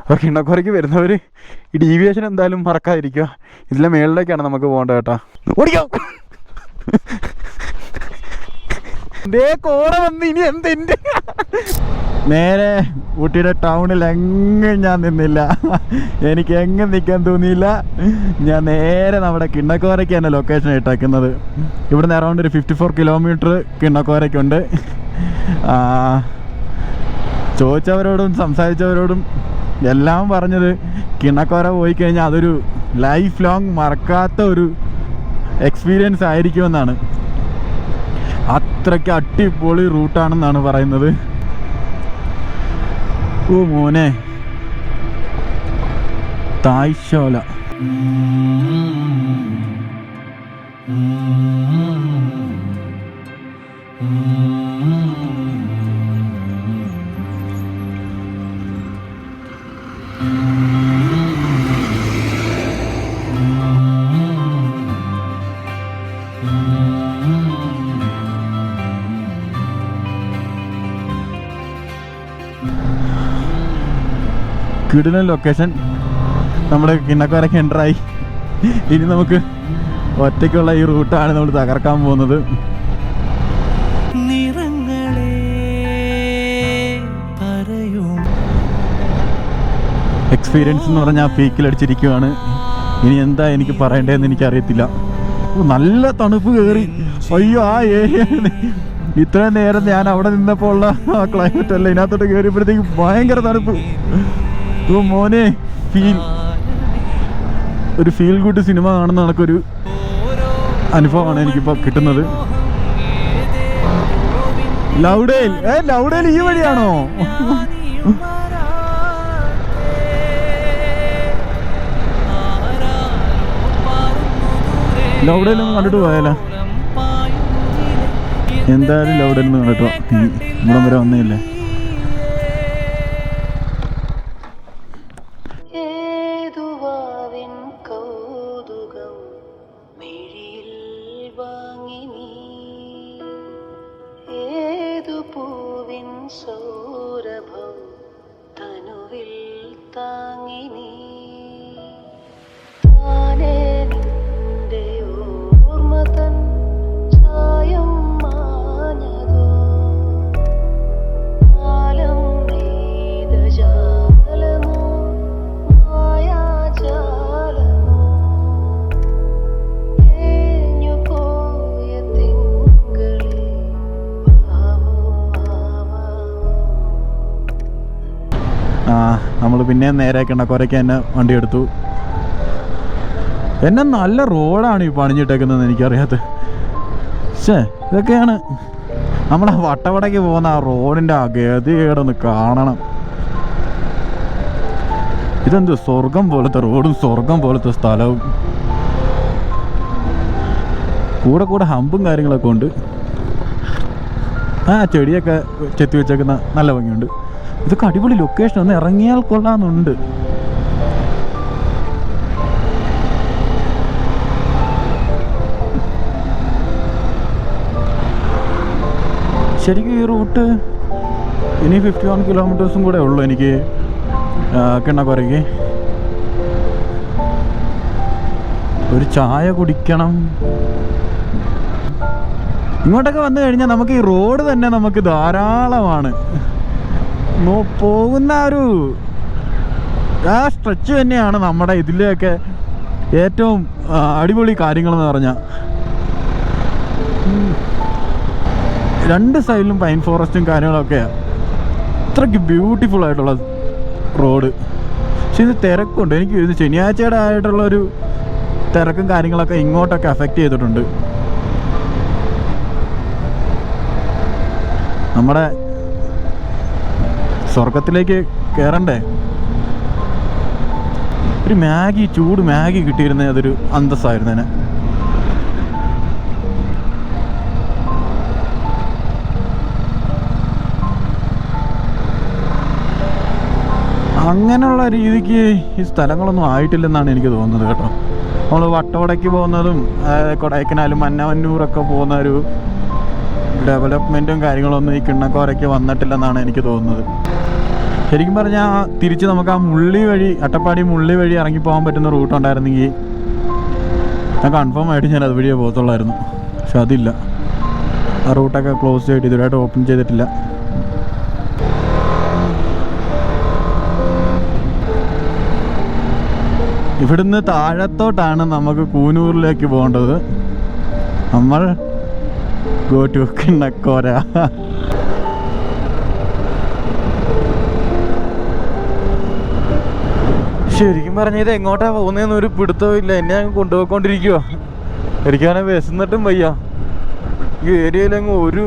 അപ്പോൾ കിണ്ണക്കോരയ്ക്ക് വരുന്നവർ ഈ ഡീവിയേഷൻ എന്തായാലും മറക്കാതിരിക്കുക. ഇതിലെ മേളിലേക്കാണ് നമുക്ക് പോകേണ്ടത് കേട്ടോ. ഓടിക്കോ കോട വന്ന് ഇനി എന്തെൻ്റെ നേരെ ഊട്ടിയുടെ ടൗണിൽ എങ്ങും ഞാൻ നിന്നില്ല. എനിക്ക് എങ്ങും നിൽക്കാൻ തോന്നിയില്ല. ഞാൻ നേരെ നമ്മുടെ കിണ്ണക്കോരയ്ക്ക് തന്നെ ലൊക്കേഷൻ ഇട്ടേക്കുന്നത്. ഇവിടുന്ന് അറൗണ്ട് ഒരു 54 കിലോമീറ്റർ കിണ്ണക്കോരയ്ക്കുണ്ട്. ചോദിച്ചവരോടും സംസാരിച്ചവരോടും എല്ലാം പറഞ്ഞത് കിണ്ണക്കോര പോയി കഴിഞ്ഞാൽ അതൊരു ലൈഫ് ലോങ് മറക്കാത്ത ഒരു എക്സ്പീരിയൻസ് ആയിരിക്കുമെന്നാണ്. അത്രയ്ക്ക് അടിപൊളി റൂട്ടാണെന്നാണ് പറയുന്നത്. ഓ മോനെ, തായ്ശോല. കിടിലൻ ലൊക്കേഷൻ. നമ്മുടെ കിണ്ണക്കോരയ്ക്ക് എൻ്ററായി. ഇനി നമുക്ക് ഒറ്റയ്ക്കുള്ള ഈ റൂട്ടാണ് നമ്മൾ തകർക്കാൻ പോകുന്നത്. എക്സ്പീരിയൻസ് എന്ന് പറഞ്ഞാൽ പീക്കിലടിച്ചിരിക്കുകയാണ്. ഇനി എന്താ എനിക്ക് പറയേണ്ടതെന്ന് എനിക്കറിയത്തില്ല. നല്ല തണുപ്പ് കയറി. അയ്യോ, ആ ഏരിയ ഇത്രയും നേരം ഞാൻ അവിടെ നിന്നപ്പോൾ ഉള്ള ആ ക്ലൈമറ്റ് അല്ല, ഇതിനകത്തോട്ട് കയറിയപ്പോഴത്തേക്ക് ഭയങ്കര തണുപ്പ്. ഓ മോനെ, ഒരു ഫീൽ ഗുഡ് സിനിമ കാണുന്ന കണക്കൊരു അനുഭവമാണ് എനിക്കിപ്പോൾ കിട്ടുന്നത്. ലൗഡേൽ ഈ വഴിയാണോ? ലൗഡേലൊന്നും കണ്ടിട്ട് പോയാലോ? എന്തായാലും ലൗഡേലൊന്നും കണ്ടിട്ടോ. ഇവിടം വരെ വന്നേയില്ലേ. നമ്മൾ പിന്നെ നേരെ കിണ്ണക്കോരയ്ക്ക് തന്നെ വണ്ടി എടുത്തു. എന്നെ നല്ല റോഡാണ് ഈ പണിഞ്ഞിട്ടേക്കുന്നത് എനിക്കറിയാത്ത. പക്ഷേ ഇതൊക്കെയാണ് നമ്മളെ വട്ടവടയ്ക്ക് പോകുന്ന ആ റോഡിൻ്റെ ആ ഗതികേടൊന്ന് കാണണം. ഇതെന്ത് സ്വർഗം പോലത്തെ റോഡും സ്വർഗം പോലത്തെ സ്ഥലവും. കൂടെ ഹമ്പും കാര്യങ്ങളൊക്കെ ഉണ്ട്. ആ ചെടിയൊക്കെ ചെത്തി വെച്ചേക്കുന്ന നല്ല ഭംഗിയുണ്ട്. ഇതൊക്കെ അടിപൊളി ലൊക്കേഷൻ. ഒന്ന് ഇറങ്ങിയാൽ കൊള്ളാമെന്നുണ്ട്. ശരിക്കും ഈ റൂട്ട് ഇനി 51 കിലോമീറ്റേഴ്സും കൂടെ ഉള്ളൂ എനിക്ക് കിണ്ണക്കോരയ്ക്ക്. ഒരു ചായ കുടിക്കണം. ഇങ്ങോട്ടൊക്കെ വന്നു കഴിഞ്ഞാൽ നമുക്ക് ഈ റോഡ് തന്നെ നമുക്ക് ധാരാളമാണ്. പോകുന്ന ആ സ്ട്രെച്ച് തന്നെയാണ് നമ്മുടെ ഇതിലെയൊക്കെ ഏറ്റവും അടിപൊളി കാര്യങ്ങളെന്ന് പറഞ്ഞാൽ. രണ്ട് സൈഡിലും പൈൻ ഫോറസ്റ്റും കാര്യങ്ങളൊക്കെയാണ്. അത്രയ്ക്ക് ബ്യൂട്ടിഫുൾ ആയിട്ടുള്ള റോഡ്. പക്ഷെ ഇത് തിരക്കുണ്ട്. എനിക്ക് ഇത് ശനിയാഴ്ചയുടെ ആയിട്ടുള്ളൊരു തിരക്കും കാര്യങ്ങളൊക്കെ ഇങ്ങോട്ടൊക്കെ അഫക്റ്റ് ചെയ്തിട്ടുണ്ട്. നമ്മുടെ സ്വർഗത്തിലേക്ക് കയറണ്ടേ. ഒരു ചൂട് മാഗി കിട്ടിയിരുന്നേ അതൊരു അന്തസ്സായിരുന്നേനെ. അങ്ങനെയുള്ള രീതിക്ക് ഈ സ്ഥലങ്ങളൊന്നും ആയിട്ടില്ലെന്നാണ് എനിക്ക് തോന്നുന്നത് കേട്ടോ. നമ്മൾ വട്ടവടയ്ക്ക് പോകുന്നതും കൊടൈക്കനാലും മന്നവന്നൂറൊക്കെ പോകുന്ന ഒരു ഡെവലപ്മെൻറ്റും കാര്യങ്ങളൊന്നും ഈ കിണ്ണക്കോരയ്ക്ക് വന്നിട്ടില്ലെന്നാണ് എനിക്ക് തോന്നുന്നത്. ശരിക്കും പറഞ്ഞാൽ തിരിച്ച് നമുക്ക് ആ മുള്ളി വഴി, അട്ടപ്പാടി മുള്ളി വഴി ഇറങ്ങിപ്പോകാൻ പറ്റുന്ന റൂട്ട് ഉണ്ടായിരുന്നെങ്കിൽ ഞാൻ കൺഫേം ആയിട്ട് ഞാൻ അതുവഴിയേ പോകത്തുള്ളായിരുന്നു. പക്ഷെ അതില്ല, ആ റൂട്ടൊക്കെ ക്ലോസ് ചെയ്തിട്ട് ഇതുവരെയായിട്ട് ഓപ്പൺ ചെയ്തിട്ടില്ല. ഇവിടുന്ന് താഴത്തോട്ടാണ് നമുക്ക് കൂനൂറിലേക്ക് പോകേണ്ടത്. നമ്മൾ ഗോ ടു കിണ്ണക്കോര. ശരിക്കും പറഞ്ഞ ഇത് എങ്ങോട്ടാ പോകുന്നതെന്ന് ഒരു പിടുത്തവും ഇല്ല. എന്നെ അങ്ങ് കൊണ്ടുപോയിക്കൊണ്ടിരിക്കുക. എനിക്കാണെങ്കിൽ വിശന്നിട്ടും വയ്യ. ഈ ഏരിയയിലെങ്ങും ഒരു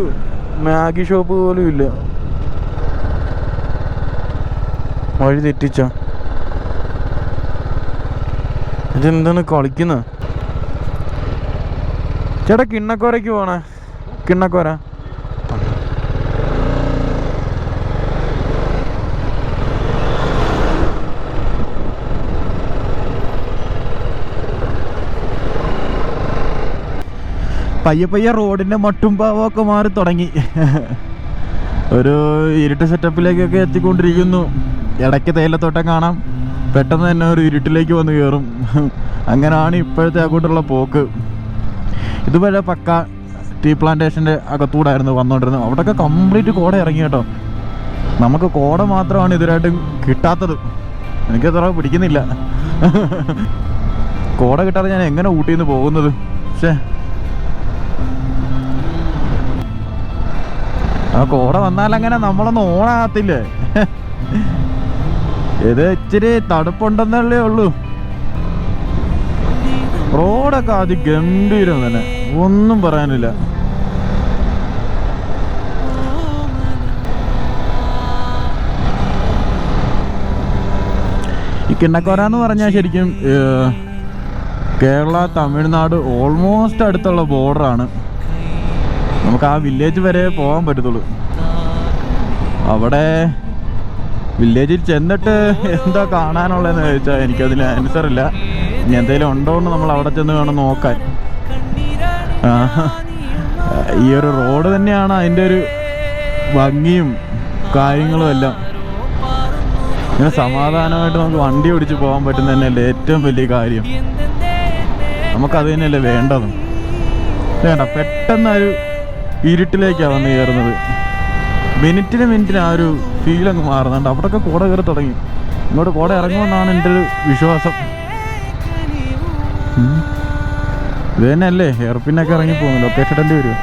മാഗി ഷോപ്പ് പോലും ഇല്ല. വഴി തെറ്റിച്ച ഇതെന്താണ് കളിക്കുന്നത്? ചേട്ടാ കിണ്ണക്കോരയ്ക്ക് പോണേ. കിണ്ണക്കോര പയ്യെ പയ്യെ റോഡിൻ്റെ മട്ടും പാവമൊക്കെ മാറി തുടങ്ങി. ഒരു ഇരുട്ട് സെറ്റപ്പിലേക്കൊക്കെ എത്തിക്കൊണ്ടിരിക്കുന്നു. ഇടയ്ക്ക് തേയിലത്തോട്ടം കാണാം, പെട്ടെന്ന് തന്നെ ഒരു ഇരുട്ടിലേക്ക് വന്ന് കയറും. അങ്ങനെയാണ് ഇപ്പോഴത്തെ അങ്ങോട്ടുള്ള പോക്ക്. ഇതുവരെ പക്ക ടീ പ്ലാന്റേഷൻ്റെ അകത്തൂടായിരുന്നു വന്നുകൊണ്ടിരുന്നത്. അവിടെയൊക്കെ കംപ്ലീറ്റ് കോട ഇറങ്ങി കേട്ടോ. നമുക്ക് കോട മാത്രമാണ് ഇതുവരായിട്ടും കിട്ടാത്തത്. എനിക്കത്ര പിടിക്കുന്നില്ല. കോട കിട്ടാതെ ഞാൻ എങ്ങനെ ഊട്ടിയിൽ നിന്ന് പോകുന്നത്? പക്ഷേ ആ കോട വന്നാലങ്ങനെ നമ്മളൊന്ന് ഓണാകത്തില്ലേ? ഇത് ഇച്ചിരി തണുപ്പുണ്ടെന്നല്ലേ ഉള്ളൂ. റോഡൊക്കെ അതിഗംഭീരം തന്നെ, ഒന്നും പറയാനില്ല. ഈ കിണ്ണക്കോര എന്ന് പറഞ്ഞാൽ ശരിക്കും കേരള തമിഴ്നാട് ഓൾമോസ്റ്റ് അടുത്തുള്ള ബോർഡറാണ്. നമുക്ക് ആ വില്ലേജ് വരെ പോകാൻ പറ്റത്തുള്ളൂ. അവിടെ വില്ലേജിൽ ചെന്നിട്ട് എന്താ കാണാനുള്ളതെന്ന് ചോദിച്ചാൽ എനിക്കതിന് ആൻസറില്ല. ഇനി എന്തെങ്കിലും ഉണ്ടോ എന്ന് നമ്മൾ അവിടെ ചെന്ന് വേണം നോക്കാൻ. ഈ ഒരു റോഡ് തന്നെയാണ് അതിൻ്റെ ഒരു ഭംഗിയും കാര്യങ്ങളും എല്ലാം. ഇങ്ങനെ സമാധാനമായിട്ട് നമുക്ക് വണ്ടി ഓടിച്ച് പോകാൻ പറ്റുന്ന തന്നെയല്ലേ ഏറ്റവും വലിയ കാര്യം. നമുക്കത് തന്നെയല്ലേ വേണ്ടതും. വേണ്ട പെട്ടെന്ന് ഒരു ഇരുട്ടിലേക്കാണ് വന്ന് കയറുന്നത്. മിനിറ്റിന് ആ ഒരു ഫീൽ അങ്ങ് മാറുന്നുണ്ട്. അവിടെയൊക്കെ കോട കയറി തുടങ്ങി. ഇങ്ങോട്ട് കോട ഇറങ്ങുമെന്നാണ് എൻ്റെ ഒരു വിശ്വാസം. ഇത് തന്നെയല്ലേ എയർപിന്നൊക്കെ ഇറങ്ങി പോകുന്നു. ലൊക്കേഷൻ ഇടേണ്ടി വരും.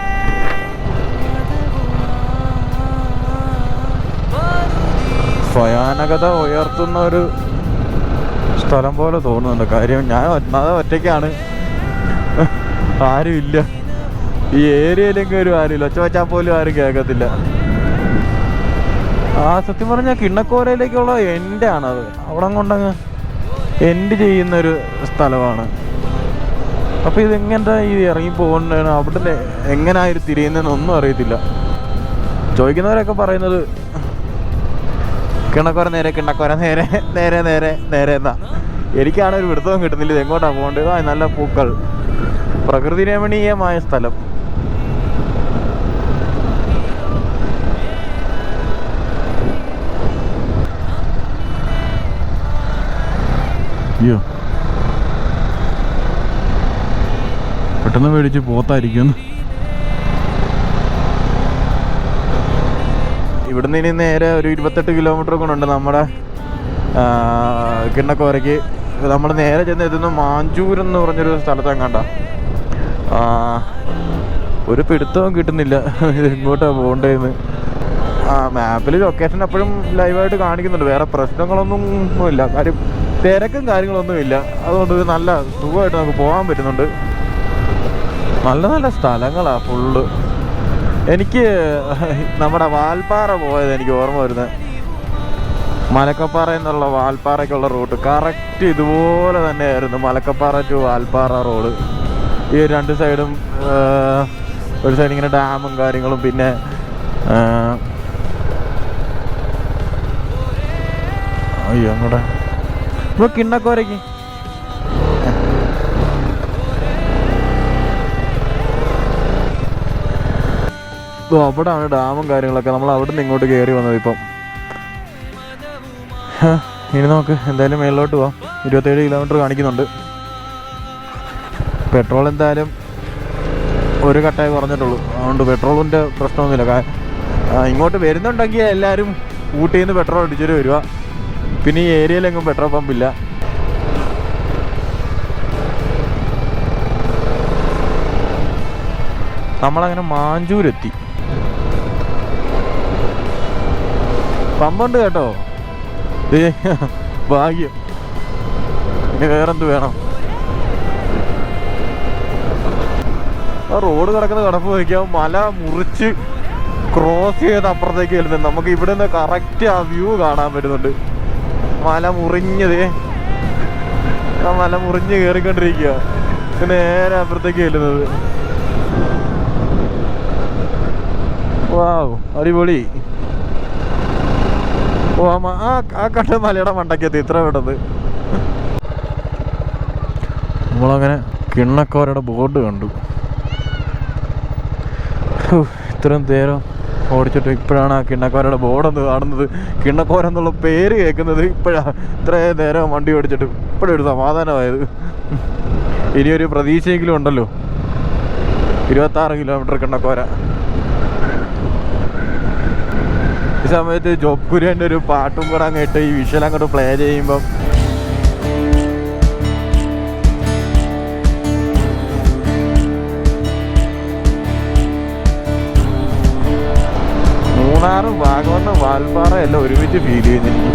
ഭയാനകത ഉയർത്തുന്ന ഒരു സ്ഥലം പോലെ തോന്നുന്നുണ്ട്. കാര്യം ഞാൻ ഒറ്റയ്ക്കാണ്, ആരുമില്ല ഈ ഏരിയയിലെങ്കിലും. ഒരു ആരുമില്ല, ഒച്ച വെച്ചാൽ പോലും ആരും കേൾക്കത്തില്ല. സത്യം പറഞ്ഞാൽ കിണ്ണക്കോരയിലേക്കുള്ള എൻഡ് ആണത്. അവിടെ കൊണ്ടങ്ങ് എൻഡ് ചെയ്യുന്നൊരു സ്ഥലമാണ്. അപ്പോൾ ഇതെങ്ങനെന്താ ഈ ഇറങ്ങി പോകേണ്ടതാണ്, അവിടെ എങ്ങനെയായിരുന്നു തിരിയുന്നതെന്നൊന്നും അറിയത്തില്ല. ചോദിക്കുന്നവരൊക്കെ പറയുന്നത് കിണ്ണക്കോര നേരെ, കിണ്ണക്കോര നേരെ, നേരെ നേരെ നേരെ എന്നാ. എനിക്കാണ് ഒരു പിടുത്തവും കിട്ടുന്നില്ല. ഇത് എങ്ങോട്ടാണ് പോകേണ്ടത്? നല്ല പൂക്കൾ, പ്രകൃതി രമണീയമായ സ്ഥലം. അയ്യോ, പെട്ടെന്ന് മേടിച്ച് പോത്തായിരിക്കുന്നു. ഇവിടുന്ന് ഇനി നേരെ ഒരു 28 കിലോമീറ്റർ കൊണ്ടുണ്ട് നമ്മുടെ കിണ്ണക്കോരയ്ക്ക്. നമ്മൾ നേരെ ചെന്ന് എത്തുന്ന മാഞ്ചൂർ എന്ന് പറഞ്ഞൊരു സ്ഥലത്താണ് കണ്ട. ഒരു പിടുത്തവും കിട്ടുന്നില്ല ഇത് എങ്ങോട്ടാണ് പോകേണ്ടതെന്ന്. മാപ്പിൽ ലൊക്കേഷൻ എപ്പോഴും ലൈവായിട്ട് കാണിക്കുന്നുണ്ട്. വേറെ പ്രശ്നങ്ങളൊന്നും ഇല്ല. കാര്യം തിരക്കും കാര്യങ്ങളൊന്നുമില്ല. അതുകൊണ്ട് നല്ല സുഖമായിട്ട് നമുക്ക് പോകാൻ പറ്റുന്നുണ്ട്. നല്ല നല്ല സ്ഥലങ്ങളാണ് ഫുള്ള്. എനിക്ക് നമ്മുടെ വാൽപ്പാറ പോയത് എനിക്ക് ഓർമ്മ വരുന്നത്. മലക്കപ്പാറ എന്നുള്ള വാൽപ്പാറയ്ക്കുള്ള റൂട്ട് കറക്റ്റ് ഇതുപോലെ തന്നെയായിരുന്നു. Malakkappara to Valparai road. ഈ രണ്ട് സൈഡും ഒരു സൈഡ് ഇങ്ങനെ ഡാമും കാര്യങ്ങളും, പിന്നെ അയ്യോ അങ്ങോട്ടെ ഇപ്പോൾ കിണ്ണക്കോരയ്ക്ക് അവിടെയാണ് ഡാമും കാര്യങ്ങളൊക്കെ. നമ്മൾ അവിടെ നിന്ന് ഇങ്ങോട്ട് കയറി വന്നത്. ഇപ്പം ഇനി നമുക്ക് എന്തായാലും മേളിലോട്ട് പോവാം. 27 കിലോമീറ്റർ കാണിക്കുന്നുണ്ട്. പെട്രോൾ എന്തായാലും ഒരു കട്ടായി കുറഞ്ഞിട്ടുള്ളൂ. അതുകൊണ്ട് പെട്രോളിൻ്റെ പ്രശ്നമൊന്നുമില്ല. ഇങ്ങോട്ട് വരുന്നുണ്ടെങ്കിൽ എല്ലാവരും ഊട്ടിയിൽ നിന്ന് പെട്രോൾ അടിച്ചിട്ട് വരിക. പിന്നെ ഈ ഏരിയയിലെങ്ങും പെട്രോൾ പമ്പില്ല. നമ്മളങ്ങനെ മാഞ്ചൂരെത്തി. പമ്പുണ്ട് കേട്ടോ, ഭാഗ്യം. പിന്നെ വേറെന്ത് വേണം? ആ റോഡ് കിടക്കുന്ന കിടപ്പ് വയ്ക്കാം. മല മുറിച്ച് ക്രോസ് ചെയ്ത് അപ്പുറത്തേക്ക് വരുന്നത്. നമുക്ക് ഇവിടെ നിന്ന് കറക്റ്റ് ആ വ്യൂ കാണാൻ പറ്റുന്നുണ്ട്. മല മുറിഞ്ഞത്, ആ മല മുറിഞ്ഞ് കയറിക്കൊണ്ടിരിക്കുക. നേരെ അപ്പുറത്തേക്ക് ചെല്ലുന്നത്. വാവ്, അടിപൊളി. ഓ ആ കണ്ട മലയുടെ മണ്ടക്കെത്തി ഇത്ര വിടത്. നമ്മളങ്ങനെ കിണ്ണക്കോരയുടെ ബോർഡ് കണ്ടു. ഇത്രയും നേരം ഓടിച്ചിട്ട് ഇപ്പോഴാണ് ആ കിണ്ണക്കോരയുടെ ബോർഡൊന്ന് കാണുന്നത്. കിണ്ണക്കോര എന്നുള്ള പേര് കേൾക്കുന്നത് ഇപ്പോഴാണ്. ഇത്രയും നേരം വണ്ടി ഓടിച്ചിട്ട് ഇപ്പോഴൊരു സമാധാനമായത്. ഇനിയൊരു പ്രതീക്ഷയെങ്കിലും ഉണ്ടല്ലോ. 26 കിലോമീറ്റർ കിണ്ണക്കോര. ഈ സമയത്ത് ജോബ് കുര്യൻ്റെ ഒരു പാട്ടും കൂടെ അങ്ങോട്ട് ഈ വിഷ്വൽ അങ്ങോട്ട് പ്ലേ ചെയ്യുമ്പം മൂന്നാറും വാഗമണ്ണും വാൽപ്പാറ എല്ലാം ഒരുമിച്ച് ഫീൽ ചെയ്യുന്നു.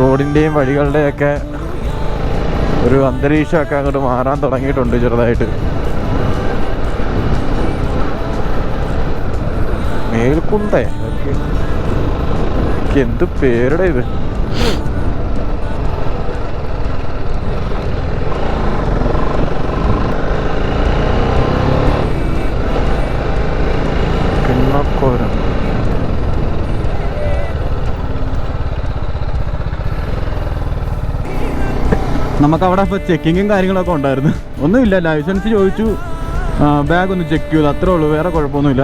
റോഡിൻ്റെയും വഴികളുടെയൊക്കെ ഒരു അന്തരീക്ഷമൊക്കെ അങ്ങോട്ട് മാറാൻ തുടങ്ങിയിട്ടുണ്ട് ചെറുതായിട്ട്. മേൽക്കുണ്ടേ എന്ത് പേരുടെ ഇത്. കിണ്ണക്കോരം. നമുക്കവിടെ ഇപ്പോൾ ചെക്കിങ്ങും കാര്യങ്ങളൊക്കെ ഉണ്ടായിരുന്നു. ഒന്നുമില്ല, ലൈസൻസ് ചോദിച്ചു, ബാഗ് ഒന്ന് ചെക്ക് ചെയ്തു, അത്രേ ഉള്ളൂ. വേറെ കുഴപ്പമൊന്നുമില്ല.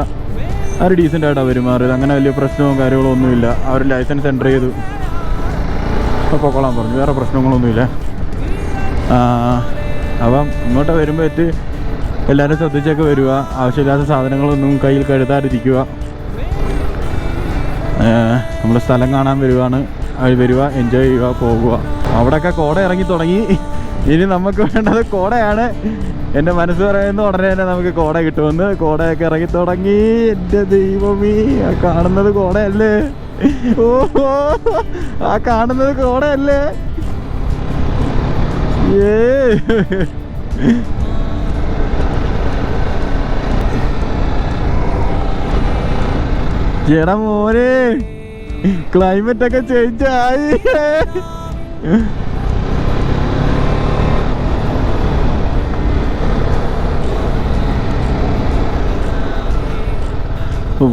അവർ ഡീസൻ്റ് ആയിട്ടാണ് പെരുമാറിയത്. അങ്ങനെ വലിയ പ്രശ്നവും കാര്യങ്ങളോ ഒന്നുമില്ല. അവർ ലൈസൻസ് എൻ്റർ ചെയ്തു അപ്പോൾ പൊക്കോളാൻ പറഞ്ഞു. വേറെ പ്രശ്നങ്ങളൊന്നുമില്ല. അപ്പം ഇങ്ങോട്ട് വരുമ്പോഴേക്ക് എല്ലാവരും ശ്രദ്ധിച്ചൊക്കെ വരിക. ആവശ്യമില്ലാത്ത സാധനങ്ങളൊന്നും കയ്യിൽ കരുതാതിരിക്കുക. നമ്മൾ സ്ഥലം കാണാൻ വരിക, എൻജോയ് ചെയ്യുക, പോകുക. അവിടെയൊക്കെ കോട ഇറങ്ങി തുടങ്ങി. ഇനി നമുക്ക് വേണ്ടത് കോടയാണ്. എൻ്റെ മനസ്സ് പറയുന്ന ഉടനെ തന്നെ നമുക്ക് കോട കിട്ടുമെന്ന്. കോടയൊക്കെ ഇറങ്ങി തുടങ്ങി. എൻ്റെ ദൈവമേ, ആ കാണുന്നത് കോടയല്ലേ? ഓ, ആ കാണുന്നത് കോടയല്ലേ? ചേടാ മോനെ, ക്ലൈമറ്റ് ഒക്കെ ചേഞ്ച് ആയി.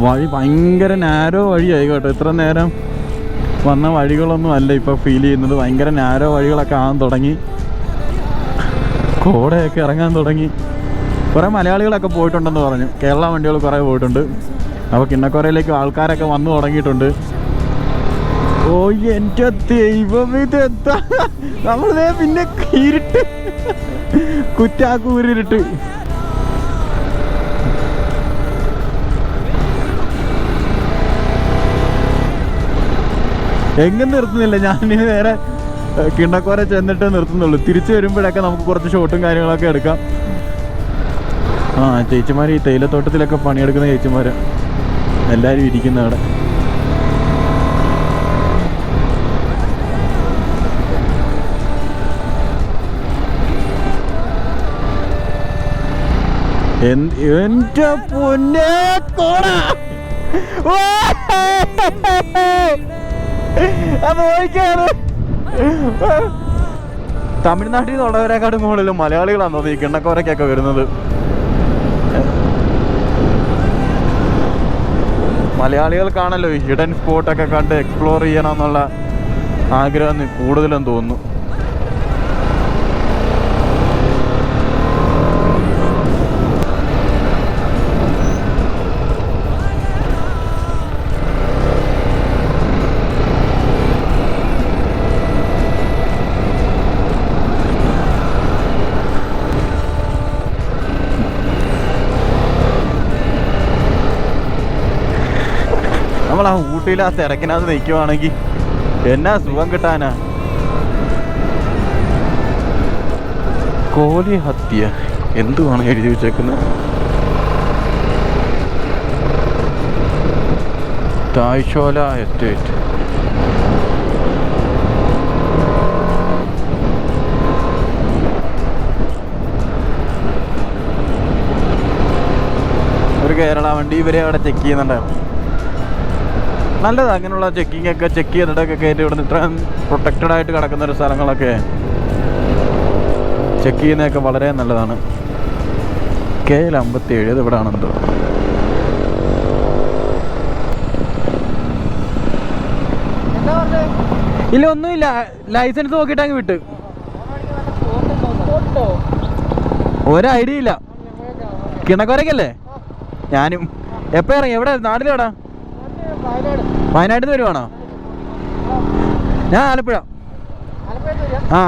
വഴി ഭയങ്കര നാരോ വഴിയായി കേട്ടോ. ഇത്ര നേരം വന്ന വഴികളൊന്നും അല്ല ഇപ്പോൾ ഫീൽ ചെയ്യുന്നത്. ഭയങ്കര നാരോ വഴികളൊക്കെ ആകാൻ തുടങ്ങി. കോടയൊക്കെ ഇറങ്ങാൻ തുടങ്ങി. കുറേ മലയാളികളൊക്കെ പോയിട്ടുണ്ടെന്ന് പറഞ്ഞു. കേരള വണ്ടികൾ കുറേ പോയിട്ടുണ്ട്. അപ്പോൾ കിണ്ണക്കോരയിലേക്ക് ആൾക്കാരൊക്കെ വന്നു തുടങ്ങിയിട്ടുണ്ട്. ഓ എൻ്റെ ദൈവം, ഇതെന്താ? നമ്മളിതേ പിന്നെ ഇരുട്ട്, കുറ്റാക്കൂരിരുട്ട്. എങ്ങും നിർത്തുന്നില്ല. ഞാനിനി നേരെ കിണ്ണക്കോര ചെന്നിട്ട് നിർത്തുന്നുള്ളൂ. തിരിച്ചു വരുമ്പോഴൊക്കെ നമുക്ക് കുറച്ച് ഷോട്ടും കാര്യങ്ങളൊക്കെ എടുക്കാം. ചേച്ചിമാർ ഈ തേയിലത്തോട്ടത്തിലൊക്കെ പണിയെടുക്കുന്ന ചേച്ചിമാർ എല്ലാവരും ഇരിക്കുന്ന അവിടെ. എൻ്റെ പൊന്നേ കോട! അത് നോക്കിയാണ്. തമിഴ്നാട്ടിൽ നിന്നുള്ളവരെക്കാട്ടും മുകളിൽ മലയാളികളാണെന്ന് ഈ കിണ്ണക്കോരക്കൊക്കെ വരുന്നത്. മലയാളികൾക്കാണല്ലോ ഈ ഹിഡൻ സ്പോട്ടൊക്കെ കണ്ട് എക്സ്പ്ലോർ ചെയ്യണമെന്നുള്ള ആഗ്രഹം കൂടുതലെന്ന് തോന്നുന്നു. നമ്മൾ ആ ഊട്ടിയിൽ ആ തിരക്കിനകത്ത് നിൽക്കുവാണെങ്കിൽ എന്നാ സുഖം കിട്ടാനാ. കോലി ഹത്യ എന്തുവാണ് എഴുതി വെച്ചേക്കുന്നത്? തായ്ശോല എസ്റ്റേറ്റ്. ഒരു കേരള വണ്ടി ഇവരെ അവിടെ ചെക്ക് ചെയ്യുന്നുണ്ടായിരുന്നു. നല്ലതാണ് അങ്ങനെയുള്ള ചെക്കിംഗ് ഒക്കെ ചെക്ക് ചെയ്തിട്ടൊക്കെ കയറ്റി ഇവിടുന്ന് ഇത്രയും പ്രൊട്ടക്റ്റഡ് ആയിട്ട് കിടക്കുന്ന ഒരു സ്ഥലങ്ങളൊക്കെ ചെക്ക് ചെയ്യുന്നതൊക്കെ വളരെ നല്ലതാണ്. KL57 ഇത് ഇവിടെ ആണെന്തോ. ഇല്ല ഒന്നുമില്ല, ലൈസൻസ് നോക്കിയിട്ട് അങ്ങ് വിട്ട്. ഒരു ഐഡിയ ഇല്ല. കിണക്കോരക്കല്ലേ? ഞാനും. എപ്പോൾ ഇറങ്ങി? എവിടെ നാട്ടിലെവിടാ? വയനാട്ടിൽ നിന്ന് വരുവാണോ? ഞാൻ ആലപ്പുഴ. ആ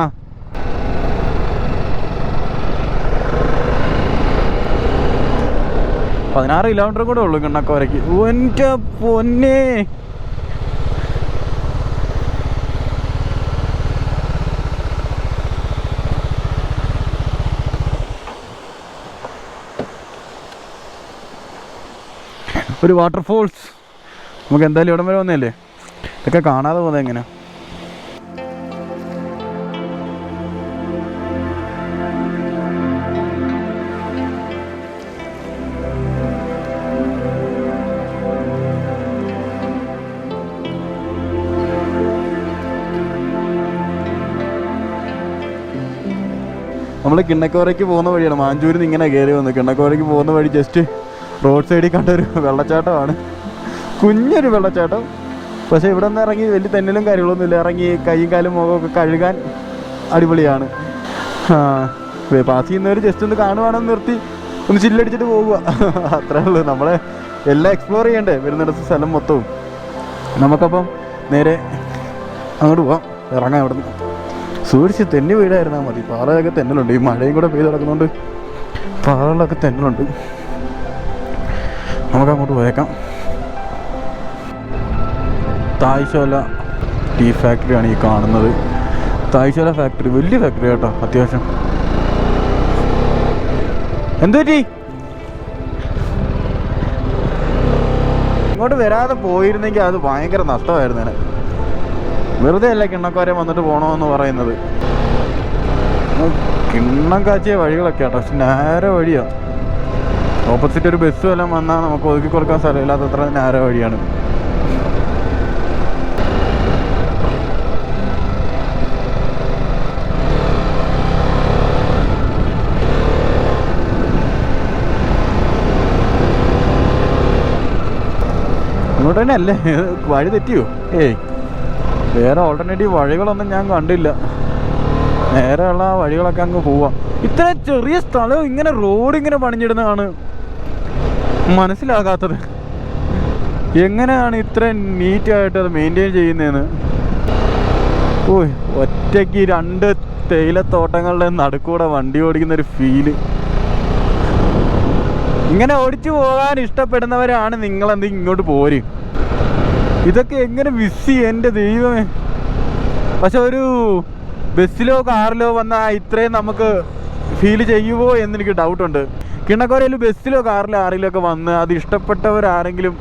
16 കിലോമീറ്റർ കൂടെ ഉള്ളു കിണ്ണക്കോരയ്ക്ക്. എൻ്റെ പൊന്നേ, ഒരു വാട്ടർഫോൾസ്. നമുക്ക് എന്തായാലും ഇവിടം വരെ വന്നല്ലേ, ഇതൊക്കെ കാണാതെ പോകുന്നത് എങ്ങനെ? നമ്മൾ കിണ്ണക്കോരയ്ക്ക് പോകുന്ന വഴിയാണ്. മാഞ്ചൂരിൽ നിന്ന് ഇങ്ങനെ കയറി വന്നു. കിണ്ണക്കോരയ്ക്ക് പോകുന്ന വഴി ജസ്റ്റ് റോഡ് സൈഡിൽ കണ്ടൊരു വെള്ളച്ചാട്ടമാണ്. കുഞ്ഞൊരു വെള്ളച്ചാട്ടം. പക്ഷേ ഇവിടെ നിന്ന് ഇറങ്ങി വലിയ തെന്നലും കാര്യങ്ങളൊന്നുമില്ല. ഇറങ്ങി കൈയും കാലും മുഖമൊക്കെ കഴുകാൻ അടിപൊളിയാണ്. പാസ് ചെയ്യുന്നവർ ജസ്റ്റ് ഒന്ന് കാണുവാണെന്ന് നിർത്തി ഒന്ന് ചില്ലടിച്ചിട്ട് പോകുക, അത്രേ ഉള്ളൂ. നമ്മളെ എല്ലാം എക്സ്പ്ലോർ ചെയ്യണ്ടേ വരുന്നിടത്ത് സ്ഥലം മൊത്തവും. നമുക്കപ്പം നേരെ അങ്ങോട്ട് പോവാം, ഇറങ്ങാം. ഇവിടെ നിന്ന് സൂക്ഷിച്ച് തെന്നി വീടായിരുന്നാൽ മതി. പാറയൊക്കെ തെന്നലുണ്ട്. ഈ മഴയും കൂടെ പെയ്ത് കിടക്കുന്നുണ്ട് പാറകളൊക്കെ തെന്നലുണ്ട്. നമുക്കങ്ങോട്ട് പോയേക്കാം. തായ്ശോല ടീ ഫാക്ടറിയാണ് ഈ കാണുന്നത്. തായ്ശോല ഫാക്ടറി വലിയ ഫാക്ടറി കേട്ടോ, അത്യാവശ്യം. എന്തുപറ്റി? ഇങ്ങോട്ട് വരാതെ പോയിരുന്നെങ്കിൽ അത് ഭയങ്കര നഷ്ടമായിരുന്നു. വെറുതെ അല്ല കിണ്ണക്കോര വന്നിട്ട് പോകണമെന്ന് പറയുന്നത്. കിണ്ണം കാച്ചിയ വഴികളൊക്കെ കേട്ടോ, പക്ഷെ നേരെ വഴിയാണ്. ഓപ്പോസിറ്റ് ഒരു ബസ് എല്ലാം വന്നാൽ നമുക്ക് ഒതുക്കി കൊടുക്കാൻ സ്ഥലമില്ലാത്തത്ര നേരെ വഴിയാണ്. ഇങ്ങോട്ട് തന്നെ അല്ലേ? വഴി തെറ്റിയോ? ഏയ്, വേറെ ഓൾട്ടർനേറ്റീവ് വഴികളൊന്നും ഞാൻ കണ്ടില്ല. നേരെയുള്ള വഴികളൊക്കെ അങ്ങ് പോവാം. ഇത്ര ചെറിയ സ്ഥലം ഇങ്ങനെ റോഡ് ഇങ്ങനെ പണിഞ്ഞിടുന്നതാണ് മനസ്സിലാകാത്തത്. എങ്ങനെയാണ് ഇത്ര നീറ്റായിട്ട് അത് മെയിൻറ്റെയിൻ ചെയ്യുന്നതെന്ന്. ഓയ്, ഒറ്റയ്ക്ക് 2 തേയിലത്തോട്ടങ്ങളുടെ നടുക്കൂടെ വണ്ടി ഓടിക്കുന്നൊരു ഫീല്. ഇങ്ങനെ ഓടിച്ചു പോകാൻ ഇഷ്ടപ്പെടുന്നവരാണ് നിങ്ങളെന്തെങ്കിലും ഇങ്ങോട്ട് പോരും. ഇതൊക്കെ എങ്ങനെ മിസ് ചെയ്യും എൻ്റെ ദൈവമേ. പക്ഷെ ഒരു ബസ്സിലോ കാറിലോ വന്നാൽ ഇത്രയും നമുക്ക് ഫീൽ ചെയ്യുമോ എന്നെനിക്ക് ഡൗട്ടുണ്ട്. കിണ്ണക്കോരയിൽ ബസ്സിലോ കാറിലോ ആരെങ്കിലും ഒക്കെ വന്ന് അത് ഇഷ്ടപ്പെട്ടവരാരെങ്കിലും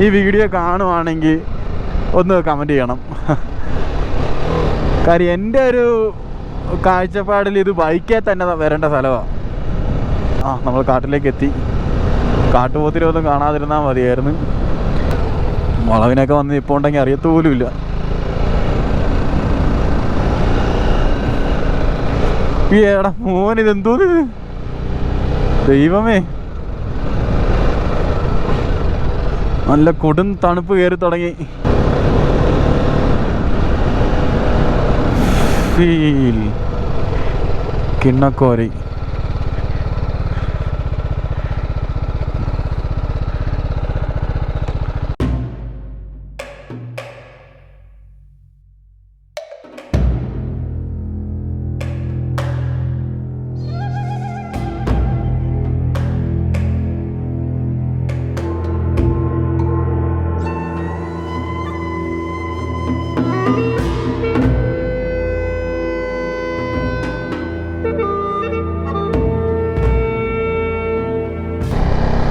ഈ വീഡിയോ കാണുവാണെങ്കിൽ ഒന്ന് കമൻറ്റ് ചെയ്യണം. കാര്യം എൻ്റെ ഒരു കാഴ്ചപ്പാടിൽ ഇത് ബൈക്കിൽ തന്നെ വരേണ്ട സ്ഥലമാണ്. നമ്മൾ കാട്ടിലേക്ക് എത്തി. കാട്ടുപോത്തിനൊന്നും കാണാതിരുന്നാൽ മതിയായിരുന്നു. വളവിനൊക്കെ വന്ന് ഇപ്പോൾ ഉണ്ടെങ്കിൽ അറിയത്തുപോലുമില്ല. ഏടാ മോനിതെന്തോന്നിത്, ദൈവമേ. നല്ല കൊടും തണുപ്പ് കയറി തുടങ്ങി. ഫീൽ കിണ്ണക്കോരി.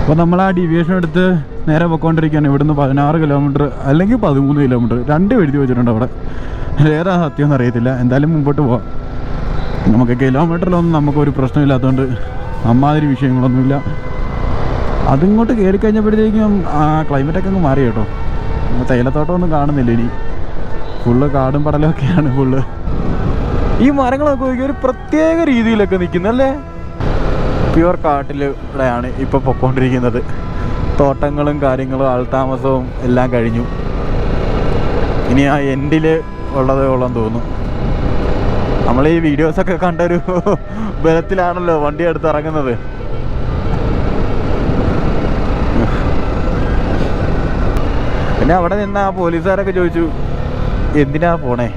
അപ്പോൾ നമ്മൾ ആ ഡീവിയേഷൻ എടുത്ത് നേരെ പോയിക്കൊണ്ടിരിക്കുകയാണ്. ഇവിടുന്ന് 16 കിലോമീറ്റർ അല്ലെങ്കിൽ 13 കിലോമീറ്റർ, രണ്ടും എഴുതി വെച്ചിട്ടുണ്ട് അവിടെ. ഏതാ സത്യം എന്ന് അറിയത്തില്ല. എന്തായാലും മുമ്പോട്ട് പോവാം. നമുക്ക് കിലോമീറ്ററിലൊന്നും നമുക്കൊരു പ്രശ്നമില്ലാത്തതുകൊണ്ട് അമ്മാതിരി വിഷയങ്ങളൊന്നുമില്ല. അതിങ്ങോട്ട് കയറി കഴിഞ്ഞപ്പോഴത്തേക്കും ക്ലൈമറ്റൊക്കെ അങ്ങ് മാറി കേട്ടോ. തേയിലത്തോട്ടമൊന്നും കാണുന്നില്ല ഇനി. ഫുള്ള് കാടും പടലൊക്കെയാണ് ഫുള്ള്. ഈ മരങ്ങളൊക്കെ ഒരു പ്രത്യേക രീതിയിലൊക്കെ നിൽക്കുന്നല്ലേ. പ്യുവർ കാട്ടിലൂടെയാണ് ഇപ്പോൾ പൊയ്ക്കൊണ്ടിരിക്കുന്നത്. തോട്ടങ്ങളും കാര്യങ്ങളും ആൾതാമസവും എല്ലാം കഴിഞ്ഞു. ഇനി ആ എൻഡിൽ ഉള്ളതേ ഉള്ളെന്ന് തോന്നുന്നു. നമ്മൾ ഈ വീഡിയോസൊക്കെ കണ്ടൊരു ബലത്തിലാണല്ലോ വണ്ടി എടുത്ത് ഇറങ്ങുന്നത്. പിന്നെ അവിടെ നിന്ന് ആ പോലീസുകാരൊക്കെ ചോദിച്ചു എന്തിനാ പോണേ.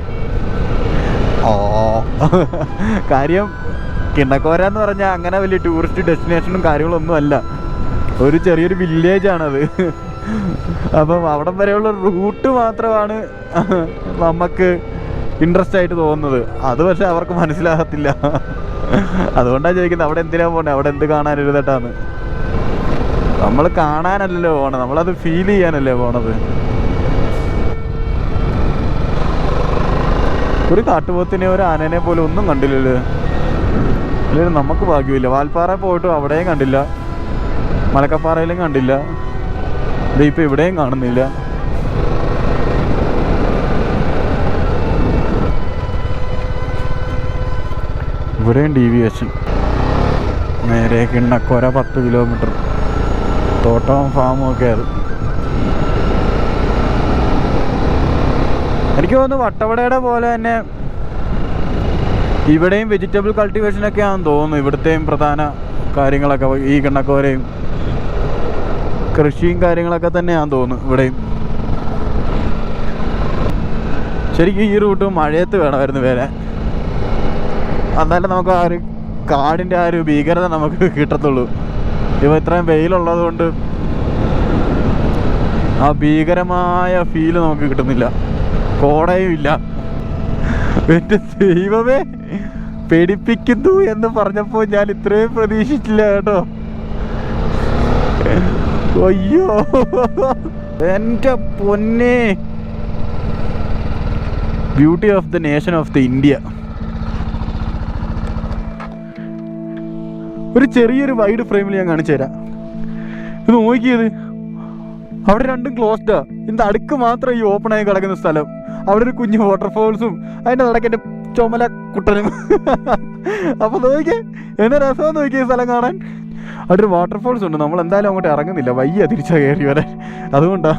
കാര്യം കിണ്ണക്കോര എന്ന് പറഞ്ഞാൽ അങ്ങനെ വലിയ ടൂറിസ്റ്റ് ഡെസ്റ്റിനേഷനും കാര്യങ്ങളൊന്നും അല്ല. ഒരു ചെറിയൊരു വില്ലേജാണത്. അപ്പം അവിടം വരെയുള്ള റൂട്ട് മാത്രമാണ് നമുക്ക് ഇൻട്രസ്റ്റ് ആയിട്ട് തോന്നുന്നത്. അത് പക്ഷെ അവർക്ക് മനസ്സിലാകത്തില്ല. അതുകൊണ്ടാണ് ചോദിക്കുന്നത് അവിടെ എന്തിനാ പോണേ, അവിടെ എന്ത് കാണാനിരുന്നിട്ടാന്ന്. നമ്മൾ കാണാനല്ലല്ലോ പോണത്, നമ്മളത് ഫീൽ ചെയ്യാനല്ലേ പോണത്. ഒരു കാട്ടുപോത്തിനെ ഒരു ആനേനെ പോലും ഒന്നും കണ്ടില്ലല്ലോ. അല്ലെങ്കിൽ നമുക്ക് ഭാഗ്യമില്ല. വാൽപ്പാറ പോയിട്ടും അവിടെയും കണ്ടില്ല, മലക്കപ്പാറയിലും കണ്ടില്ല, ഇതിപ്പോൾ ഇവിടെയും കാണുന്നില്ല. ഇവിടെയും ഡീവിയേഷൻ. നേരെ കിണ്ണക്കോര 10 കിലോമീറ്റർ. തോട്ടവും ഫാമും ഒക്കെ അത്. എനിക്ക് തോന്നുന്നു വട്ടവടയുടെ പോലെ തന്നെ ഇവിടെയും വെജിറ്റബിൾ കൾട്ടിവേഷനൊക്കെ ആണെന്ന് തോന്നുന്നു. ഇവിടുത്തെയും പ്രധാന കാര്യങ്ങളൊക്കെ ഈ കിണ്ണക്കോരയും കൃഷിയും കാര്യങ്ങളൊക്കെ തന്നെയാണെന്ന് തോന്നുന്നു ഇവിടെയും. ശരിക്കും ഈ റൂട്ട് മഴയത്ത് വേണമായിരുന്നു വരാൻ. എന്നാലും നമുക്ക് ആ ഒരു കാടിൻ്റെ ആ ഒരു ഭീകരത നമുക്ക് കിട്ടത്തുള്ളൂ. ഇപ്പോൾ ഇത്രയും വെയിലുള്ളത് കൊണ്ട് ആ ഭീകരമായ ഫീല് നമുക്ക് കിട്ടുന്നില്ല. കോടയും ഇല്ല. എൻ്റെ ദൈവമേ, പേടിപ്പിക്കുന്നു എന്ന് പറഞ്ഞപ്പോൾ ഞാൻ ഇത്രയും പ്രതീക്ഷിച്ചില്ല കേട്ടോ. അയ്യോ എൻ്റെ പൊന്നെ. Beauty of the nation of the India. ഒരു ചെറിയൊരു വൈഡ് ഫ്രെയിമിൽ ഞാൻ കാണിച്ചു തരാം. ഇത് നോക്കിയത്, അവിടെ രണ്ടും ക്ലോസ്ഡാ. ഇതിൻ്റെ അടുക്ക് മാത്രം ഈ ഓപ്പൺ ആയി കിടക്കുന്ന സ്ഥലം. അവിടെ ഒരു കുഞ്ഞു വാട്ടർഫോൾസും അതിൻ്റെ നടക്ക് എൻ്റെ ചുമല കുട്ടനും. അപ്പോൾ നോക്കിയേ എന്നെ രസമെന്ന് നോക്കിയ സ്ഥലം കാണാൻ. അവിടെ ഒരു വാട്ടർഫോൾസ് ഉണ്ട്. നമ്മൾ എന്തായാലും അങ്ങോട്ട് ഇറങ്ങുന്നില്ല, വയ്യ തിരിച്ചാ കയറി വരാൻ. അതുകൊണ്ടാ.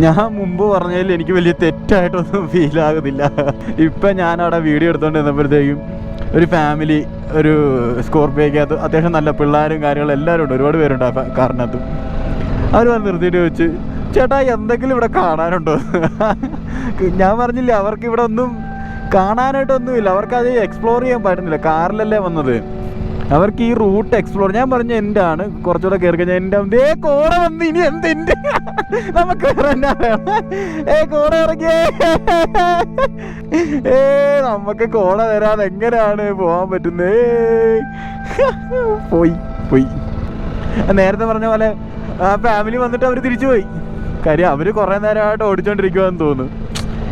ഞാൻ മുമ്പ് പറഞ്ഞതിൽ എനിക്ക് വലിയ തെറ്റായിട്ടൊന്നും ഫീൽ ആകുന്നില്ല. ഇപ്പം ഞാനവിടെ വീഡിയോ എടുത്തുകൊണ്ട് നിന്നപ്പോഴത്തേക്കും ഒരു ഫാമിലി ഒരു സ്കോർപ്പിയോക്കകത്ത് അത്യാവശ്യം നല്ല പിള്ളേരും കാര്യങ്ങളും എല്ലാവരും ഉണ്ട്. ഒരുപാട് പേരുണ്ട് ആ കാറിനകത്ത്. അവർ വന്ന് നിർത്തിയിട്ട് ചോദിച്ച്, ചേട്ടാ എന്തെങ്കിലും ഇവിടെ കാണാനുണ്ടോ? ഞാൻ പറഞ്ഞില്ല, അവർക്ക് ഇവിടെ ഒന്നും കാണാനായിട്ടൊന്നുമില്ല. അവർക്കത് എക്സ്പ്ലോർ ചെയ്യാൻ പറ്റുന്നില്ല. കാറിലല്ലേ വന്നത്. അവർക്ക് ഈ റൂട്ട് എക്സ്പ്ലോർ. ഞാൻ പറഞ്ഞു എൻ്റെ ആണ്, കുറച്ചുകൂടെ കയറി കഴിഞ്ഞാൽ എൻ്റെ ദേ കോട വന്ന് ഇനി എന്തെൻ്റെ നമുക്ക് വേറെ എന്നാ വേണം. കോട ഇറങ്ങിയേ. നമുക്ക് കോട തരാതെ എങ്ങനെയാണ് പോകാൻ പറ്റുന്നേ? പോയി നേരത്തെ പറഞ്ഞ പോലെ ആ ഫാമിലി വന്നിട്ട് അവർ തിരിച്ചു പോയി. കാര്യം അവർ കുറേ നേരമായിട്ട് ഓടിച്ചോണ്ടിരിക്കുവാന്ന് തോന്നുന്നു.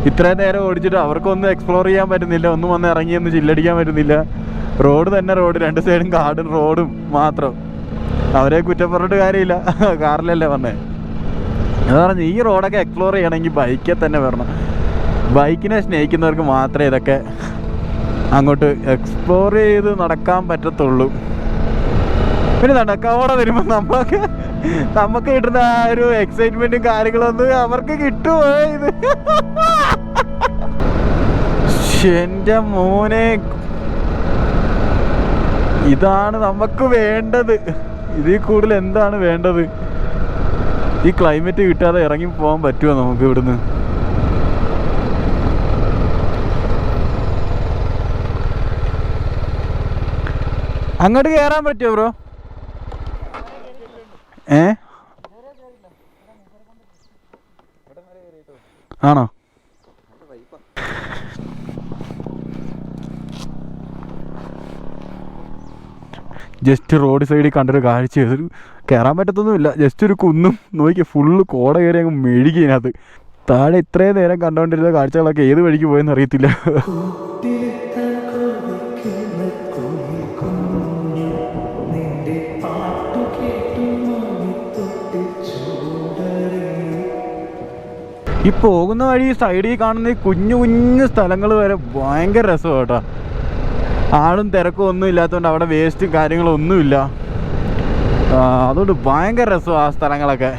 ഇത്രയും നേരം ഓടിച്ചിട്ട് അവർക്കൊന്നും എക്സ്പ്ലോർ ചെയ്യാൻ പറ്റുന്നില്ല, ഒന്നും വന്ന് ഇറങ്ങിയൊന്നും ചില്ലടിക്കാൻ പറ്റുന്നില്ല. റോഡ് തന്നെ റോഡ്, രണ്ട് സൈഡും കാടും റോഡും മാത്രം. അവരെ കുറ്റപ്പെട്ടിട്ട് കാര്യമില്ല, കാറിലല്ലേ വന്നേ. അത് പറഞ്ഞു ഈ റോഡൊക്കെ എക്സ്പ്ലോർ ചെയ്യണമെങ്കിൽ ബൈക്കിൽ തന്നെ വരണം. ബൈക്കിനെ സ്നേഹിക്കുന്നവർക്ക് മാത്രമേ ഇതൊക്കെ അങ്ങോട്ട് എക്സ്പ്ലോർ ചെയ്ത് നടക്കാൻ പറ്റത്തുള്ളൂ. പിന്നെ നടക്കാവോടെ വരുമ്പോൾ നമുക്ക് കിട്ടുന്ന ആ ഒരു എക്സൈറ്റ്മെന്റും കാര്യങ്ങളൊന്നും അവർക്ക് കിട്ടുമോ? ഇത് എൻ്റെ മോനെ, ഇതാണ് നമുക്ക് വേണ്ടത്. ഇതിൽ കൂടുതൽ എന്താണ് വേണ്ടത്? ഈ ക്ലൈമറ്റ് കിട്ടാതെ ഇറങ്ങി പോകാൻ പറ്റുമോ നമുക്ക് ഇവിടുന്ന്? അങ്ങോട്ട് കയറാൻ പറ്റുമോ ബ്രോ? ആണോ? ജസ്റ്റ് റോഡ് സൈഡിൽ കണ്ടൊരു കാഴ്ച, ഒരു കയറാൻ പറ്റത്തൊന്നുമില്ല, ജസ്റ്റ് ഒരു കുന്നും നോക്കി ഫുള്ള് കോട കയറി അങ്ങ് മെഴുകി അതിനകത്ത്. താഴെ ഇത്രയും നേരം കണ്ടുകൊണ്ടിരുന്ന കാഴ്ചകളൊക്കെ ഏത് വഴിക്ക് പോയെന്ന് അറിയത്തില്ല. ഈ പോകുന്ന വഴി സൈഡിൽ കാണുന്ന ഈ കുഞ്ഞു കുഞ്ഞു സ്ഥലങ്ങൾ വരെ ഭയങ്കര രസമാണ് കേട്ടോ. ആളും തിരക്കും ഒന്നും ഇല്ലാത്തതുകൊണ്ട് അവിടെ വേസ്റ്റും കാര്യങ്ങളും ഒന്നുമില്ല. അതുകൊണ്ട് ഭയങ്കര രസമാണ് ആ സ്ഥലങ്ങളൊക്കെ.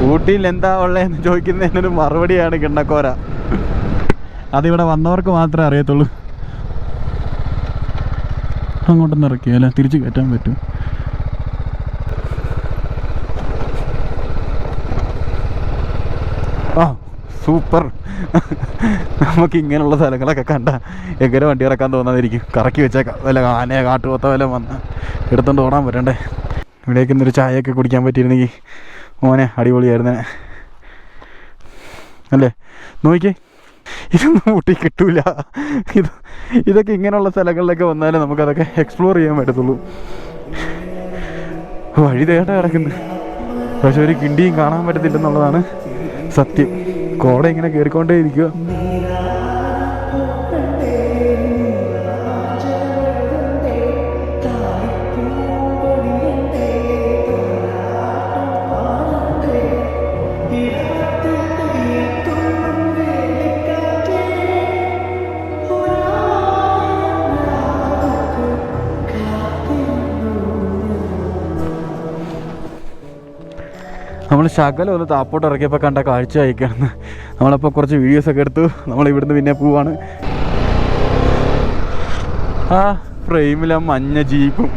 ഊട്ടിയിൽ എന്താ ഉള്ളതെന്ന് ചോദിക്കുന്നതിനൊരു മറുപടിയാണ് കിണ്ണക്കോര. അതിവിടെ വന്നവർക്ക് മാത്രമേ അറിയത്തുള്ളൂ. അങ്ങോട്ടൊന്നും ഇറക്കിയല്ല, തിരിച്ച് കയറ്റാൻ പറ്റും. ആ സൂപ്പർ. നമുക്ക് ഇങ്ങനെയുള്ള സ്ഥലങ്ങളൊക്കെ കണ്ട എങ്ങനെ വണ്ടി ഇറക്കാൻ തോന്നാതിരിക്കും. കറക്കി വെച്ചേക്കാം, വല്ല ആനയോ കാട്ടുപോത്തോ വല്ല വന്ന് എടുത്തോണ്ട് ഓടാൻ പറ്റണ്ടേ. ഇവിടേക്ക് ഇന്നൊരു ചായയൊക്കെ കുടിക്കാൻ പറ്റിയിരുന്നെങ്കിൽ മോനെ അടിപൊളിയായിരുന്നേ അല്ലേ? നോക്കിയേ, ഇതൊന്നും ഊട്ടി കിട്ടൂല. ഇതൊക്കെ ഇങ്ങനെയുള്ള സ്ഥലങ്ങളിലൊക്കെ വന്നാലേ നമുക്കതൊക്കെ എക്സ്പ്ലോർ ചെയ്യാൻ പറ്റത്തുള്ളൂ. വഴി തേട്ട കിടക്കുന്നു, പക്ഷെ ഒരു കിണ്ടിയും കാണാൻ പറ്റത്തില്ലെന്നുള്ളതാണ് സത്യം. കോട ഇങ്ങനെ കയറിക്കൊണ്ടേ ഇരിക്കുക. നമ്മൾ ശകലം ഒന്ന് താപ്പോട്ട് ഇറക്കിയപ്പോൾ കണ്ട കാഴ്ച അയക്കാണ്. നമ്മളപ്പോൾ കുറച്ച് വീഡിയോസൊക്കെ എടുത്തു. നമ്മളിവിടുന്ന് പിന്നെ പോവാണ്. ആ ഫ്രെയിമിലെ മഞ്ഞ ജീപ്പും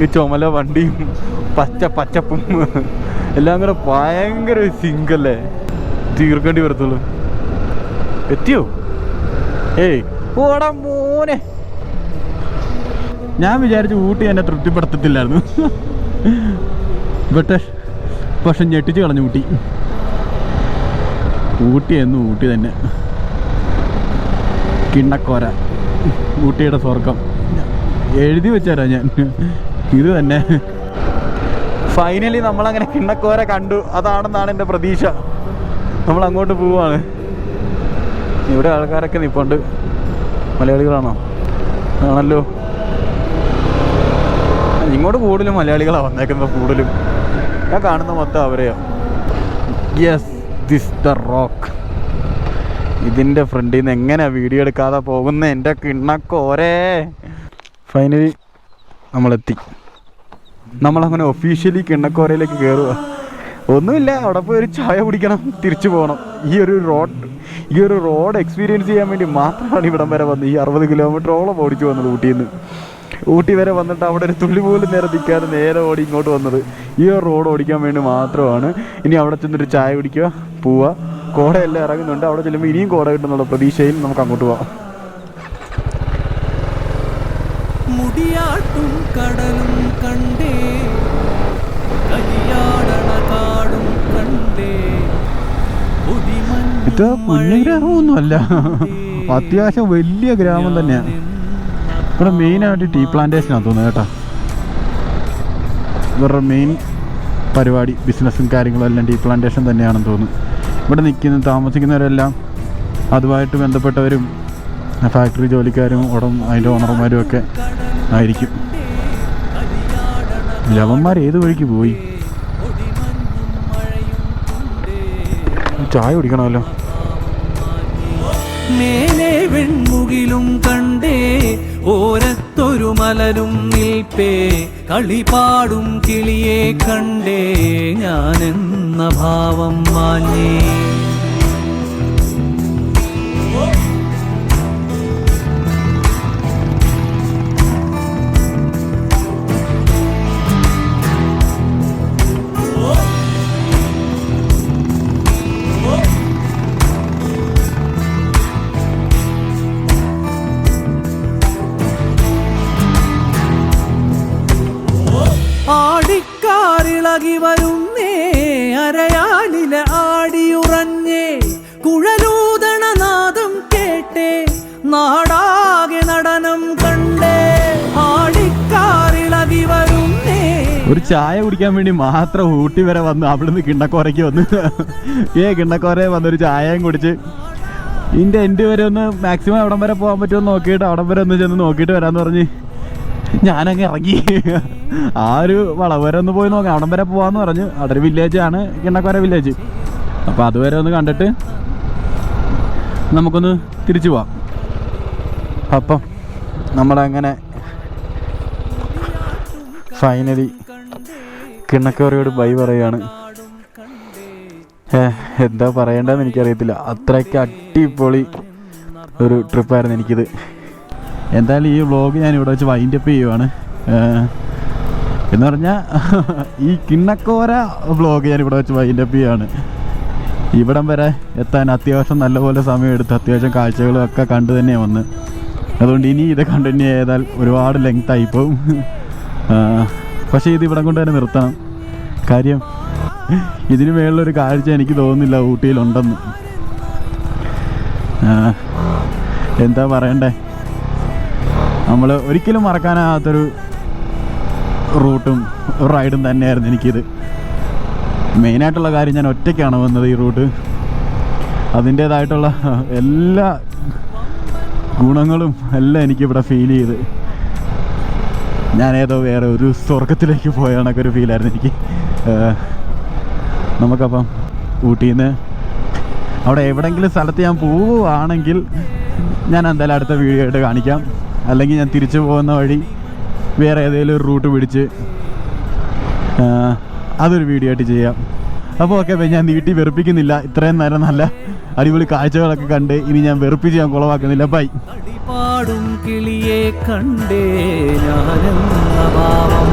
ഈ ചുമല വണ്ടിയും പച്ചപ്പും എല്ലാം കൂടെ ഭയങ്കര സിങ്കല്ലേ, തീർക്കേണ്ടി വരത്തുള്ളൂ. എത്തിയോ? ഏയ് ഓടാ മോനെ. ഞാൻ വിചാരിച്ചു ഊട്ടി എന്നെ തൃപ്തിപ്പെടുത്തത്തില്ലായിരുന്നു, പക്ഷെ ഞെട്ടിച്ച് കളഞ്ഞു ഊട്ടി. ഊട്ടി എന്നും ഊട്ടി തന്നെ. കിണ്ണക്കോര, ഊട്ടിയുടെ സ്വർഗം എഴുതി വെച്ചാരാ ഞാൻ. ഇത് തന്നെ ഫൈനലി നമ്മളങ്ങനെ കിണ്ണക്കോര കണ്ടു. അതാണെന്നാണ് എൻ്റെ പ്രതീക്ഷ. നമ്മൾ അങ്ങോട്ട് പോവാണ്. ഇവിടെ ആൾക്കാരൊക്കെ നിൽപ്പുണ്ട്. മലയാളികളാണോ? ആണല്ലോ. ഇങ്ങോട്ട് കൂടുതലും മലയാളികളാണ് വന്നേക്കുന്നത്. കൂടുതലും ഞാൻ കാണുന്ന മൊത്തം അവരെയോ. Yes, this the rock. ഇതിൻ്റെ ഫ്രണ്ടിൽ നിന്ന് എങ്ങനെ വീഡിയോ എടുക്കാതെ പോകുന്ന എൻ്റെ കിണ്ണക്കോരേ. ഫൈനലി നമ്മളെത്തി. നമ്മളങ്ങനെ ഒഫീഷ്യലി കിണ്ണക്കോരയിലേക്ക് കയറുക. ഒന്നുമില്ല, അവിടെ പോയി ഒരു ചായ കുടിക്കണം, തിരിച്ചു പോകണം. ഈ ഒരു റോഡ് എക്സ്പീരിയൻസ് ചെയ്യാൻ വേണ്ടി മാത്രമാണ് ഇവിടം വരെ വന്നത്. ഈ 60 കിലോമീറ്ററോളം ഓടിച്ചു വന്നത് ഊട്ടിയിൽ നിന്ന്. ഊട്ടി വരെ വന്നിട്ട് അവിടെ ഒരു തുള്ളി പോലും നേരെ നിൽക്കാതെ നേരെ ഓടി ഇങ്ങോട്ട് വന്നത് ഈ ഒരു റോഡ് ഓടിക്കാൻ വേണ്ടി മാത്രമാണ്. ഇനി അവിടെ ചെന്നിട്ട് ചായ കുടിക്കുക, പോവുക. കോടയെല്ലാം ഇറങ്ങുന്നുണ്ട്. അവിടെ ചെല്ലുമ്പോൾ ഇനിയും കോട കിട്ടുന്നുള്ള പ്രതീക്ഷയിൽ നമുക്ക് അങ്ങോട്ട് പോവാം. മുടിയാട്ടും കടലും കണ്ടേ, കളിയാടണ കാടും കണ്ടേ. ഇത് കുഞ്ഞു ഗ്രാമമൊന്നുമല്ല, അത്യാവശ്യം വലിയ ഗ്രാമം തന്നെയാണ്. ഇവിടെ മെയിനായിട്ട് ടീ പ്ലാന്റേഷനാണ് തോന്നുന്നത് കേട്ടോ. ഇവരുടെ മെയിൻ പരിപാടി, ബിസിനസ്സും കാര്യങ്ങളും എല്ലാം ടീ പ്ലാന്റേഷൻ തന്നെയാണെന്ന് തോന്നുന്നു. ഇവിടെ താമസിക്കുന്നവരെല്ലാം അതുമായിട്ട് ബന്ധപ്പെട്ടവരും ഫാക്ടറി ജോലിക്കാരും അതിൻ്റെ ഓണർമാരും ഒക്കെ ആയിരിക്കും. ലവന്മാർ ഏത് വഴിക്ക് പോയി? ചായ കുടിക്കണമല്ലോ. മേലെ വെൺമുകിലും കണ്ടേ ഓരത്തൊരു മലരും നിൽപ്പേ, കളിപാടും കിളിയെ കണ്ടേ ഞാനെന്ന ഭാവം മാഞ്ഞേ. ആടിക്കാറിളകി വരുന്നേ അരയാലിലെ ആടിയുറഞ്ഞേ, കുഴലൂതണനാദം കേട്ടേ നാടാകെ നടനം കണ്ടേ. ആടിക്കാറിളകി വരുന്നേ. ഒരു ചായ കുടിക്കാൻ വേണ്ടി മാത്രം ഊട്ടി വരെ വന്നു, അവിടുന്ന് കിണ്ണക്കോരയ്ക്ക് വന്ന് കിണ്ണക്കോരയെ വന്നൊരു ചായയും കുടിച്ച് ഇതിൻ്റെ എൻ്റെ വരെ ഒന്ന് മാക്സിമം അവിടം വരെ പോകാൻ പറ്റുമെന്ന് നോക്കിയിട്ട് അവിടം വരെ ഒന്ന് ചെന്ന് നോക്കിയിട്ട് വരാമെന്ന് പറഞ്ഞ് ഞാനങ്ങ് ഇറങ്ങി. ആ ഒരു വളവ് വരെ ഒന്ന് പോയി നോക്കാം, അവിടം വരെ പോകാമെന്ന് പറഞ്ഞു. അവിടെ ഒരു വില്ലേജാണ്, കിണ്ണക്കോര വില്ലേജ്. അപ്പോൾ അതുവരെ ഒന്ന് കണ്ടിട്ട് നമുക്കൊന്ന് തിരിച്ചു പോവാം. അപ്പം നമ്മളങ്ങനെ ഫൈനലി കിണ്ണക്കോരയോട് ബൈ പറയുകയാണ്. എന്താ പറയേണ്ടതെന്ന് എനിക്കറിയത്തില്ല, അത്രയ്ക്ക് അടിപൊളി ഒരു ട്രിപ്പായിരുന്നു എനിക്കിത്. എന്തായാലും ഈ വ്ളോഗ് ഞാൻ ഇവിടെ വെച്ച് വൈൻഡപ്പ് ചെയ്യുവാണ്. എന്ന് പറഞ്ഞാൽ ഈ കിണ്ണക്കോര വ്ളോഗ് ഞാൻ ഇവിടെ വെച്ച് വൈൻഡപ്പ് ചെയ്യുകയാണ്. ഇവിടം വരെ എത്താൻ അത്യാവശ്യം നല്ലപോലെ സമയമെടുത്ത് അത്യാവശ്യം കാഴ്ചകളും ഒക്കെ കണ്ടു തന്നെ വന്ന്. അതുകൊണ്ട് ഇനി ഇത് കണ്ടിന്യൂ ചെയ്താൽ ഒരുപാട് ലെങ്ത് ആയിപ്പോവും. പക്ഷേ ഇത് ഇവിടം കൊണ്ട് തന്നെ നിർത്തണം. കാര്യം ഇതിന് മേളിലൊരു കാഴ്ച എനിക്ക് തോന്നുന്നില്ല ഊട്ടിയിലുണ്ടെന്ന്. എന്താ പറയണ്ടേ, നമ്മൾ ഒരിക്കലും മറക്കാനാകാത്തൊരു റൂട്ടും റൈഡും തന്നെയായിരുന്നു എനിക്കിത്. മെയിനായിട്ടുള്ള കാര്യം, ഞാൻ ഒറ്റയ്ക്കാണ് വന്നത് ഈ റൂട്ട്. അതിൻ്റേതായിട്ടുള്ള എല്ലാ ഗുണങ്ങളും എല്ലാം എനിക്കിവിടെ ഫീൽ ചെയ്ത് ഞാനേതോ വേറെ ഒരു സ്വർഗത്തിലേക്ക് പോയ കണക്കൊരു ഫീലായിരുന്നു എനിക്ക്. നമുക്കപ്പം ഊട്ടിയിൽ നിന്ന് അവിടെ എവിടെയെങ്കിലും സ്ഥലത്ത് ഞാൻ പോവുകയാണെങ്കിൽ ഞാൻ എന്തായാലും അടുത്ത വീഡിയോ ആയിട്ട് കാണിക്കാം. അല്ലെങ്കിൽ ഞാൻ തിരിച്ചു പോകുന്ന വഴി വേറെ ഏതെങ്കിലും ഒരു റൂട്ട് പിടിച്ച് അതൊരു വീഡിയോ ആയിട്ട് ചെയ്യാം. അപ്പോൾ ഓക്കെ, ഞാൻ നീട്ടി വെറുപ്പിക്കുന്നില്ല. ഇത്രയും നേരം നല്ല അടിപൊളി കാഴ്ചകളൊക്കെ കണ്ട് ഇനി ഞാൻ വെറുപ്പിച്ച് ഞാൻ കുളവാക്കുന്നില്ല. ബൈ. കളിപാടും കിളിയെ കണ്ടേ ഞാനെന്ന ഭാവം